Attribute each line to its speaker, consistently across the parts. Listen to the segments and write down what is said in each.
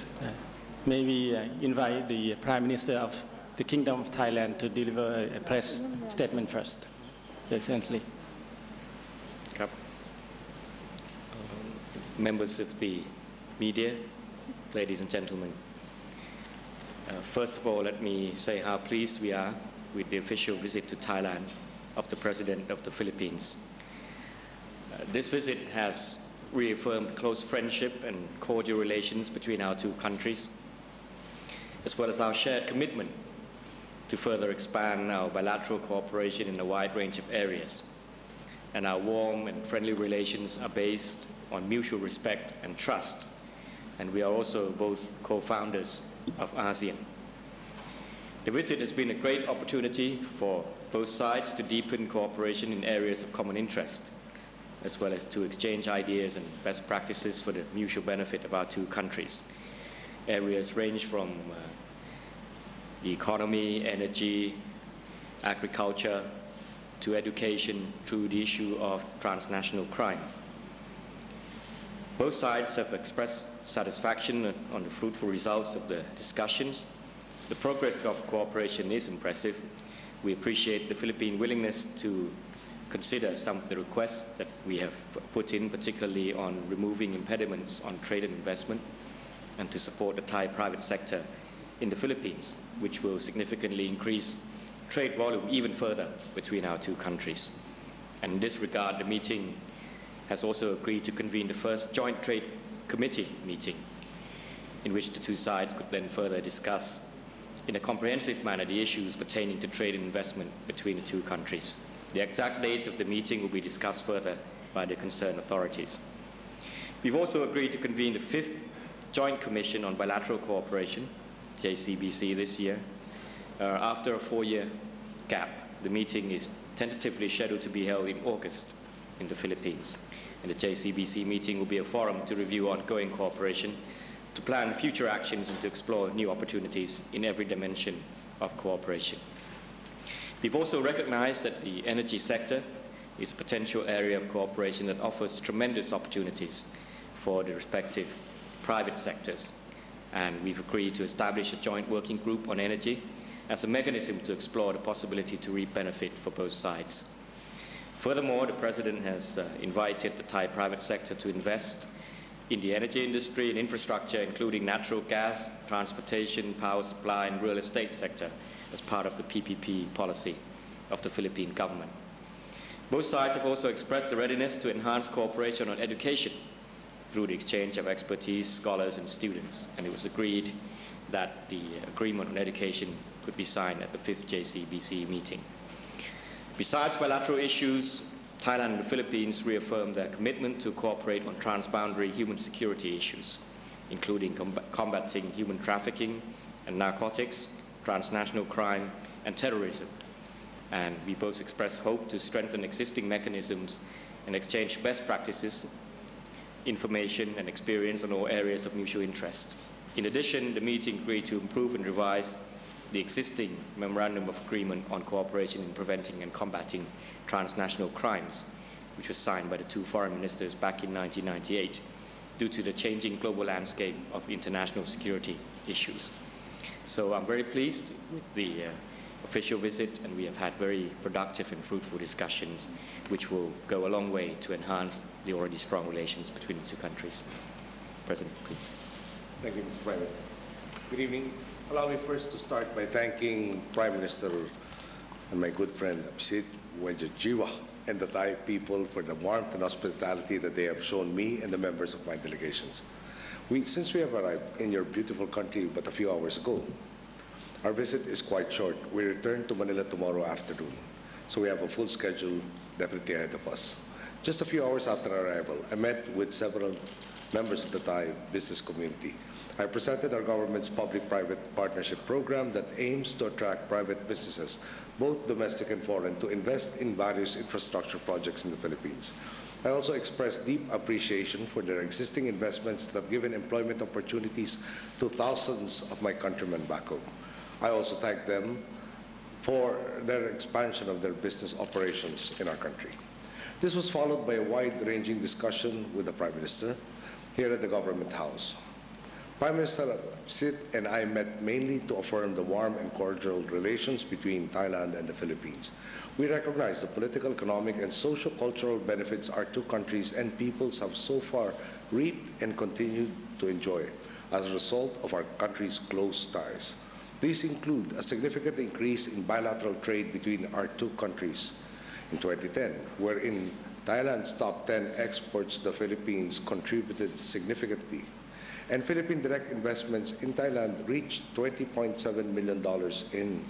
Speaker 1: Yes. Maybe invite the Prime Minister of the Kingdom of Thailand to deliver a press statement first. Excellency.
Speaker 2: Members of the media, ladies and gentlemen. First of all, let me say how pleased we are with the official visit to Thailand of the President of the Philippines. This visit has reaffirmed close friendship and cordial relations between our two countries, as well as our shared commitment to further expand our bilateral cooperation in a wide range of areas. And our warm and friendly relations are based on mutual respect and trust. And we are also both co-founders of ASEAN. The visit has been a great opportunity for both sides to deepen cooperation in areas of common interest, as well as to exchange ideas and best practices for the mutual benefit of our two countries. Areas range from the economy, energy, agriculture, to education through the issue of transnational crime. Both sides have expressed satisfaction on the fruitful results of the discussions. The progress of cooperation is impressive. We appreciate the Philippine willingness to consider some of the requests that we have put in, particularly on removing impediments on trade and investment, and to support the Thai private sector in the Philippines, which will significantly increase trade volume even further between our two countries. And in this regard, the meeting has also agreed to convene the first joint trade committee meeting, in which the two sides could then further discuss in a comprehensive manner the issues pertaining to trade and investment between the two countries. The exact date of the meeting will be discussed further by the concerned authorities. We've also agreed to convene the 5th Joint Commission on Bilateral Cooperation, JCBC, this year. After a 4-year gap, the meeting is tentatively scheduled to be held in August in the Philippines. And the JCBC meeting will be a forum to review ongoing cooperation, to plan future actions, and to explore new opportunities in every dimension of cooperation. We've also recognized that the energy sector is a potential area of cooperation that offers tremendous opportunities for the respective private sectors. And we've agreed to establish a joint working group on energy as a mechanism to explore the possibility to reap benefit for both sides. Furthermore, the President has invited the Thai private sector to invest in the energy industry and infrastructure, including natural gas, transportation, power supply, and real estate sector, as part of the PPP policy of the Philippine government. Both sides have also expressed the readiness to enhance cooperation on education through the exchange of expertise, scholars, and students. And it was agreed that the agreement on education could be signed at the 5th JCBC meeting. Besides bilateral issues, Thailand and the Philippines reaffirmed their commitment to cooperate on transboundary human security issues, including combating human trafficking and narcotics, transnational crime, and terrorism. And we both expressed hope to strengthen existing mechanisms and exchange best practices, information, and experience on all areas of mutual interest. In addition, the meeting agreed to improve and revise the existing Memorandum of Agreement on Cooperation in Preventing and Combating Transnational Crimes, which was signed by the two foreign ministers back in 1998, due to the changing global landscape of international security issues. So I'm very pleased with the official visit, and we have had very productive and fruitful discussions, which will go a long way to enhance the already strong relations between the two countries. President, please.
Speaker 3: Thank you, Mr. Prime Minister. Good evening. Allow me first to start by thanking Prime Minister and my good friend Abhisit Vejjajiva and the Thai people for the warmth and hospitality that they have shown me and the members of my delegations. Since we have arrived in your beautiful country but a few hours ago, our visit is quite short. We return to Manila tomorrow afternoon, so we have a full schedule definitely ahead of us. Just a few hours after our arrival, I met with several members of the Thai business community. I presented our government's public-private partnership program that aims to attract private businesses, both domestic and foreign, to invest in various infrastructure projects in the Philippines. I also expressed deep appreciation for their existing investments that have given employment opportunities to thousands of my countrymen back home. I also thank them for their expansion of their business operations in our country. This was followed by a wide-ranging discussion with the Prime Minister here at the Government House. Prime Minister Abhisit and I met mainly to affirm the warm and cordial relations between Thailand and the Philippines. We recognize the political, economic, and socio-cultural benefits our two countries and peoples have so far reaped and continue to enjoy as a result of our countries' close ties. These include a significant increase in bilateral trade between our two countries in 2010, wherein Thailand's top 10 exports to the Philippines contributed significantly, and Philippine direct investments in Thailand reached $20.7 million in,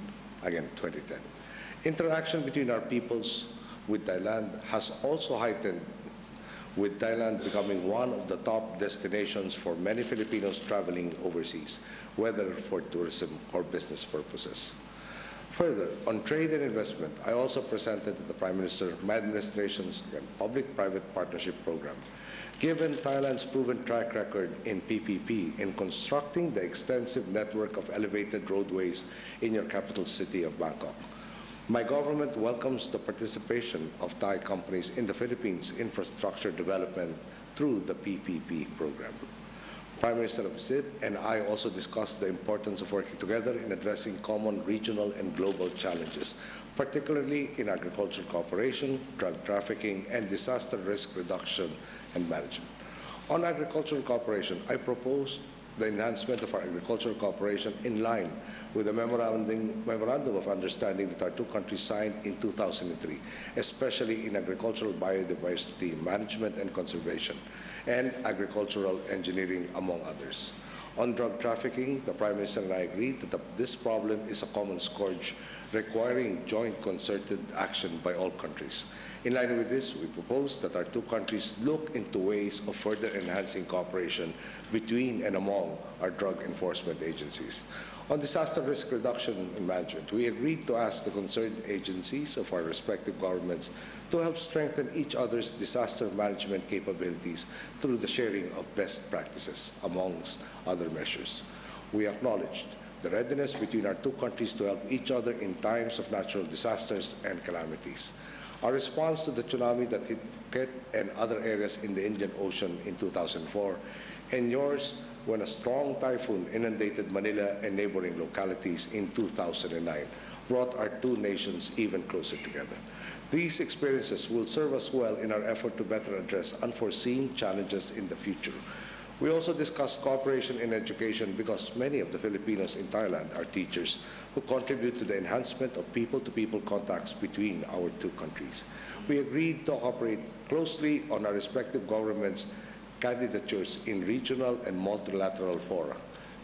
Speaker 3: again, 2010. Interaction between our peoples with Thailand has also heightened, with Thailand becoming one of the top destinations for many Filipinos traveling overseas, whether for tourism or business purposes. Further, on trade and investment, I also presented to the Prime Minister my administration's public-private partnership program. Given Thailand's proven track record in PPP in constructing the extensive network of elevated roadways in your capital city of Bangkok, my government welcomes the participation of Thai companies in the Philippines' infrastructure development through the PPP program. Prime Minister Abhisit and I also discussed the importance of working together in addressing common regional and global challenges, particularly in agricultural cooperation, drug trafficking, and disaster risk reduction and management. On agricultural cooperation, I proposed the enhancement of our agricultural cooperation in line with the Memorandum of Understanding that our two countries signed in 2003, especially in agricultural biodiversity management and conservation, and agricultural engineering, among others. On drug trafficking, the Prime Minister and I agreed that this problem is a common scourge requiring joint concerted action by all countries. In line with this, we propose that our two countries look into ways of further enhancing cooperation between and among our drug enforcement agencies. On disaster risk reduction and management, we agreed to ask the concerned agencies of our respective governments to help strengthen each other's disaster management capabilities through the sharing of best practices, amongst other measures. We acknowledged the readiness between our two countries to help each other in times of natural disasters and calamities. Our response to the tsunami that hit Phuket and other areas in the Indian Ocean in 2004, and yours when a strong typhoon inundated Manila and neighboring localities in 2009, brought our two nations even closer together. These experiences will serve us well in our effort to better address unforeseen challenges in the future. We also discussed cooperation in education because many of the Filipinos in Thailand are teachers who contribute to the enhancement of people-to-people contacts between our two countries. We agreed to cooperate closely on our respective governments' candidatures in regional and multilateral fora,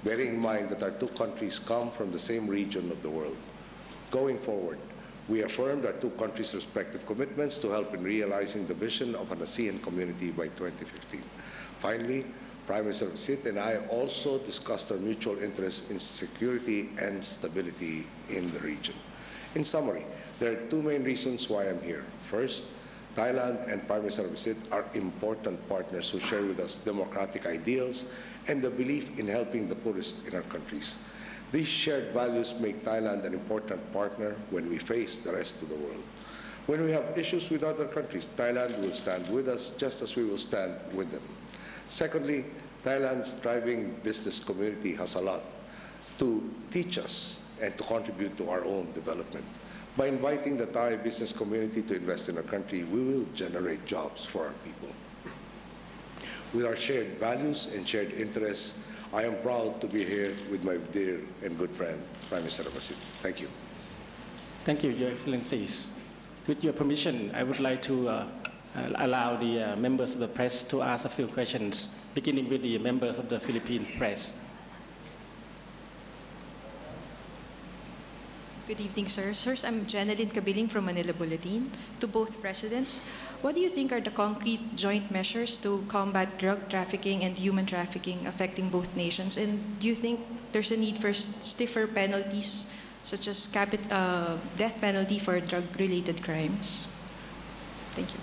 Speaker 3: bearing in mind that our two countries come from the same region of the world. Going forward, we affirmed our two countries' respective commitments to help in realizing the vision of an ASEAN community by 2015. Finally, Prime Minister Abhisit and I also discussed our mutual interest in security and stability in the region. In summary, there are two main reasons why I'm here. First, Thailand and Prime Minister Abhisit are important partners who share with us democratic ideals and the belief in helping the poorest in our countries. These shared values make Thailand an important partner when we face the rest of the world. When we have issues with other countries, Thailand will stand with us just as we will stand with them. Secondly, Thailand's thriving business community has a lot to teach us and to contribute to our own development. By inviting the Thai business community to invest in our country, we will generate jobs for our people. With our shared values and shared interests, I am proud to be here with my dear and good friend, Prime Minister Abhisit. Thank you.
Speaker 1: Thank you, Your Excellencies. With your permission, I would like to allow the members of the press to ask a few questions, beginning with the members of the Philippine press.
Speaker 4: Good evening, sir. Sirs, I'm Janeline Kabiling from Manila Bulletin. To both presidents, what do you think are the concrete joint measures to combat drug trafficking and human trafficking affecting both nations? And do you think there's a need for stiffer penalties, such as death penalty for drug-related crimes? Thank you.